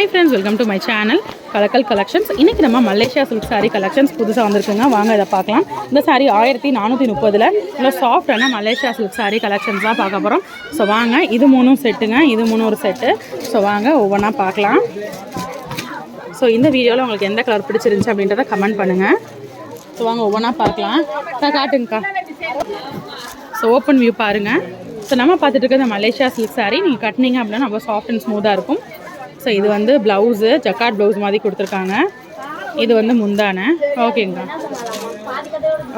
Hi friends, welcome to my channel Kalakkal collections. இன்றைக்கி நம்ம Malaysia silk sari collections புதுசாக வந்திருக்குங்க. வாங்க இதை பார்க்கலாம். இந்த சாரீ 1430 இல்லை சாஃப்டான மலேசியா சில்க் சாரீ கலெக்ஷன்ஸ் தான் பார்க்க போகிறோம். ஸோ வாங்க, இது 3 செட்டுங்க, இது 3 ஒரு செட்டு. ஸோ வாங்க ஒவ்வொன்றா பார்க்கலாம். ஸோ இந்த வீடியோவில் உங்களுக்கு எந்த கலர் பிடிச்சிருந்துச்சு அப்படின்றத கமெண்ட் பண்ணுங்கள். ஸோ வாங்க ஒவ்வொன்றா பார்க்கலாம். காட்டுங்கக்கா. ஸோ ஓப்பன் வியூ பாருங்கள். ஸோ நம்ம பார்த்துட்டு இருக்க இந்த மலேசியா சில்க் சாரீ நீங்கள் கட்டினீங்க அப்படின்னா ரொம்ப சாஃப்ட் அண்ட் ஸ்மூத்தாக இருக்கும். ஸோ இது வந்து ப்ளவுஸு, ஜக்கார்ட் ப்ளவுஸ் மாதிரி கொடுத்துருக்காங்க. இது வந்து முந்தானை. ஓகேங்க,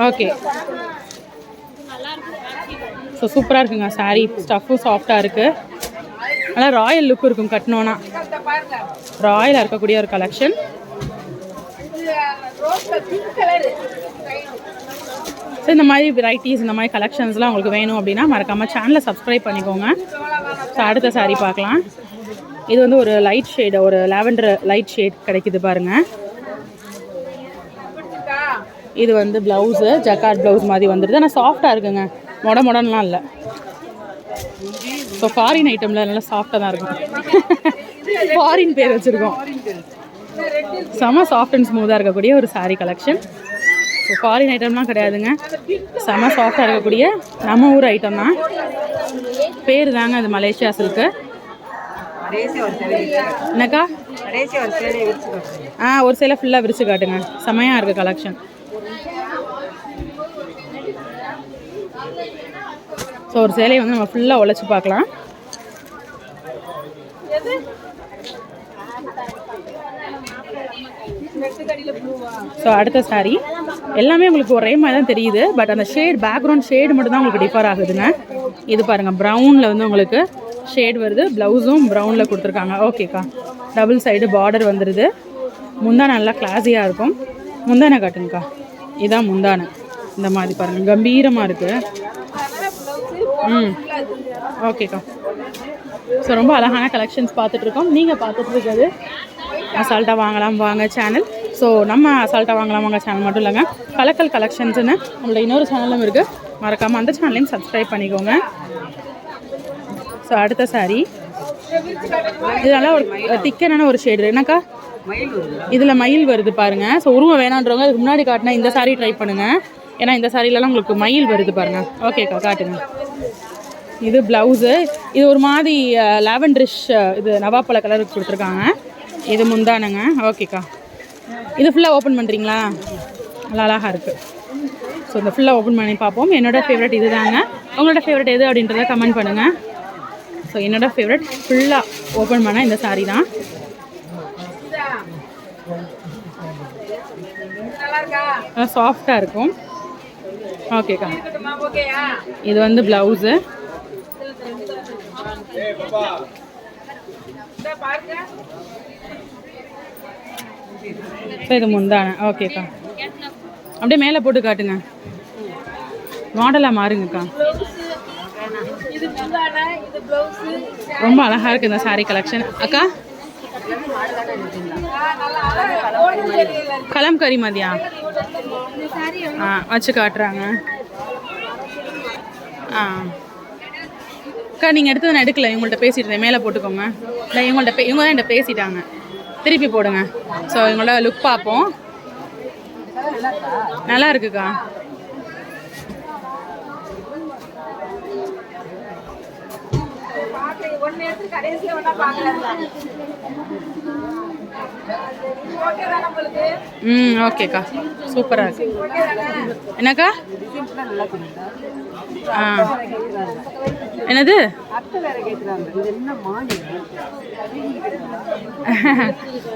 ஓகே. ஸோ சூப்பராக இருக்குங்க சாரீ. ஸ்டஃப்பும் சாஃப்டாக இருக்குது. நல்லா ராயல் லுக் இருக்கும் கட்டினோன்னா. ராயலாக இருக்கக்கூடிய ஒரு கலெக்ஷன். ஸோ இந்த மாதிரி வெரைட்டிஸ், இந்த மாதிரி கலெக்ஷன்ஸ்லாம் உங்களுக்கு வேணும் அப்படின்னா மறக்காமல் சேனலை சப்ஸ்கிரைப் பண்ணிக்கோங்க. ஸோ அடுத்த சாரீ பார்க்கலாம். இது வந்து ஒரு லைட் ஷேடு, ஒரு லாவெண்டர் லைட் ஷேட் கிடைக்குது பாருங்கள். இது வந்து ப்ளவுஸு, ஜக்கார்ட் ப்ளவுஸ் மாதிரி வந்துடுது. ஆனால் சாஃப்டாக இருக்குங்க, மொடன்லாம் இல்லை. ஸோ ஃபாரின் ஐட்டமில் நல்லா சாஃப்டாக தான் இருக்கும். ஃபாரின் பேர் வச்சுருக்கோம். செம சாஃப்ட் அண்ட் ஸ்மூத்தாக இருக்கக்கூடிய ஒரு சாரீ கலெக்ஷன். ஸோ ஃபாரின் ஐட்டம்லாம் கிடையாதுங்க, செம சாஃப்டாக இருக்கக்கூடிய நம்ம ஊர் ஐட்டம் தான். பேர் தாங்க அது மலேசியா சில்க்கு. என்னக்கா? ஒரு சேலை ஃபுல்லாக விரிச்சு காட்டுங்க. செமையாக இருக்குது கலெக்ஷன். ஸோ ஒரு சேலையை வந்து நம்ம ஃபுல்லாக உழைச்சி பார்க்கலாம். ஸோ அடுத்த சாரீ எல்லாமே உங்களுக்கு ஒரே மாதிரி தான் தெரியுது. பட் அந்த ஷேட், பேக்ரவுண்ட் ஷேடு மட்டும் தான் உங்களுக்கு டிஃபர் ஆகுதுங்க. இது பாருங்கள், ப்ரௌனில் வந்து உங்களுக்கு ஷேட் வருது. ப்ளவுஸும் ப்ரௌனில் கொடுத்துருக்காங்க. ஓகேக்கா. டபுள் சைடு பார்டர் வந்துடுது. முந்தானை நல்லா கிளாஸியாக இருக்கும். முந்தானை காட்டுங்கக்கா. இதுதான் முந்தானை. இந்த மாதிரி பாருங்கள், கம்பீரமாக இருக்குது. ஓகேக்கா. ஸோ ரொம்ப அழகான கலெக்ஷன்ஸ் பார்த்துட்ருக்கோம். நீங்கள் பார்த்துட்ருக்கிறது அசால்ட்டாக வாங்கலாம் வாங்க சேனல். ஸோ நம்ம அசால்ட்டாக வாங்கலாம் வாங்க சேனல் மட்டும் இல்லைங்க, கலக்கல் கலெக்ஷன்ஸ்னு நம்மளோட இன்னொரு சேனலும் இருக்குது. மறக்காமல் அந்த சேனலையும் சப்ஸ்கிரைப் பண்ணிக்கோங்க. ஸோ அடுத்த சாரீ இதெல்லாம் ஒரு திக்கனான ஒரு ஷேடு. என்னக்கா? இதில் மயில் வருது பாருங்கள். ஸோ உருவம் வேணான்றவங்க அதுக்கு முன்னாடி காட்டினா இந்த சாரீ ட்ரை பண்ணுங்கள். ஏன்னா இந்த சாரீலலாம் உங்களுக்கு மயில் வருது பாருங்கள். ஓகேக்கா, காட்டுங்க. இது ப்ளவுஸு. இது ஒரு மாதிரி லாவெண்டரிஷ், இது நவாப்பழ கலருக்கு கொடுத்துருக்காங்க. இது முந்தானங்க. ஓகேக்கா. இது ஃபுல்லாக ஓப்பன் பண்ணுறீங்களா? நல்லா அழகாக இருக்குது. ஸோ இந்த ஃபுல்லாக ஓப்பன் பண்ணி பார்ப்போம். என்னோடய ஃபேவரட் இது தாங்க. உங்களோட ஃபேவரட் எது அப்படின்றத கமெண்ட் பண்ணுங்கள். ஸோ என்னோடய ஃபேவரட் ஃபுல்லாக ஓப்பன் பண்ண இந்த சாரீ தான். சாஃப்டாக இருக்கும். ஓகேக்கா. இது வந்து ப்ளவுஸு. ஸோ இது முந்தானை. ஓகேக்கா. அப்படியே மேலே போட்டு காட்டுங்க, மாடலாக மாறுங்கக்கா. ரொம்ப அழகாக இருக்குது இந்த சாரீ கலெக்ஷன். அக்கா, கலம்கரி மதியா வச்சு காட்டுறாங்க. அக்கா நீங்கள் எடுத்தது நான் எடுக்கல, இவங்கள்ட்ட பேசிட்டு இருந்தேன். மேலே போட்டுக்கோங்க. இல்லை இவங்க தான் என்கிட்ட பேசிட்டாங்க. திருப்பி போடுங்க. ஸோ இவங்களோட லுக் பார்ப்போம். நல்லா இருக்குக்கா. ஓகேக்கா, சூப்பராக இருக்கு. என்னக்கா? என்னது?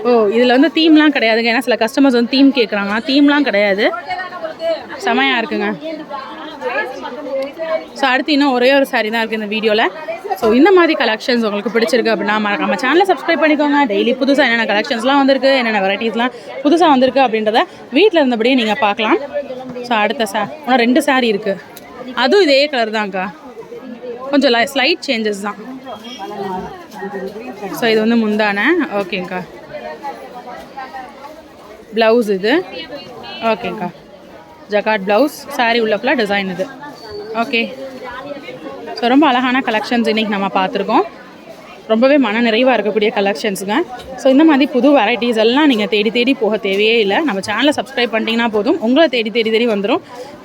ஓ, இதில் வந்து தீம்லாம் கிடையாதுங்க. ஏன்னா சில கஸ்டமர்ஸ் வந்து தீம் கேட்குறாங்க. தீம்லாம் கிடையாது. செமையாக இருக்குங்க. ஸோ அடுத்து இன்னும் ஒரே ஒரு சாரீ தான் இருக்குது இந்த வீடியோவில். ஸோ இந்த மாதிரி கலெக்ஷன்ஸ் உங்களுக்கு பிடிச்சிருக்கு அப்படின்னா மறக்காம சேனலை சப்ஸ்கிரைப் பண்ணிக்கோங்க. டெய்லி புதுசாக என்னென்ன கலெக்ஷன்ஸ்லாம் வந்திருக்கு, என்னென்ன வெரைட்டிஸ்லாம் புதுசாக வந்திருக்கு அப்படின்றத வீட்டில் இருந்தபடியே நீங்கள் பார்க்கலாம். ஸோ அடுத்த இன்னும் 2 சாரீ இருக்குது. அதுவும் இதே கலர் தான்க்கா, கொஞ்சம் ஸ்லைட் சேஞ்சஸ் தான். ஸோ இது வந்து முந்தானை. ஓகேங்க்கா. ப்ளவுஸ் இது. ஓகேங்க்கா. Jacquard blouse. சாரீ உள்ள ஃபுல்லாக டிசைன் இது. ஓகே. ஸோ ரொம்ப அழகான கலெக்ஷன்ஸ் இன்றைக்கி நம்ம பார்த்துருக்கோம். ரொம்பவே மன நிறைவாக இருக்கக்கூடிய கலெக்ஷன்ஸுங்க. ஸோ இந்த மாதிரி புது வெரைட்டிஸ் எல்லாம் நீங்கள் தேடி போக தேவையே இல்லை. நம்ம சேனலை சப்ஸ்கிரைப் பண்ணிட்டீங்கன்னா போதும், உங்களை தேடி வந்துடும்.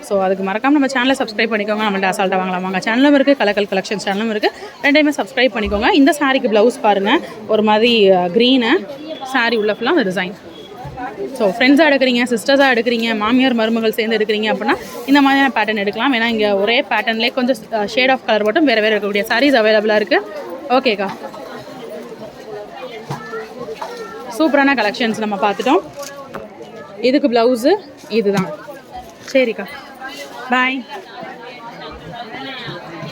ஸோ அதுக்கு மறக்காமல் நம்ம சேனலை சப்ஸ்கிரைப் பண்ணிக்கோங்க. நம்மள்ட்ட அசால்ட்டாக வாங்கலாம் சேனலும் இருக்குது, கலெக்ஷன் சேனலும் இருக்குது. ரெண்டையுமே சப்ஸ்கிரைப் பண்ணிக்கோங்க. இந்த சாரிக்கு ப்ளவுஸ் பாருங்கள், ஒரு மாதிரி க்ரீனு சாரி உள்ள ஃபுல்லாக அந்த டிசைன். ஸோ ஃப்ரெண்ட்ஸாக எடுக்கிறீங்க, சிஸ்டர்ஸாக எடுக்கிறீங்க, மாமியார் மருமகள் சேர்ந்து எடுக்கிறீங்க அப்படின்னா இந்த மாதிரியான பேட்டர்ன் எடுக்கலாம். ஏன்னா இங்கே ஒரே பேட்டர்ன்லேயே கொஞ்சம் ஷேட் ஆஃப் கலர் மட்டும் வேறு இருக்கக்கூடிய சாரீஸ் அவைலபிளாக இருக்குது. ஓகேக்கா, சூப்பரான கலெக்ஷன்ஸ் நம்ம பார்த்துட்டோம். இதுக்கு ப்ளவுஸு இதுதான். சரிக்கா, பாய்.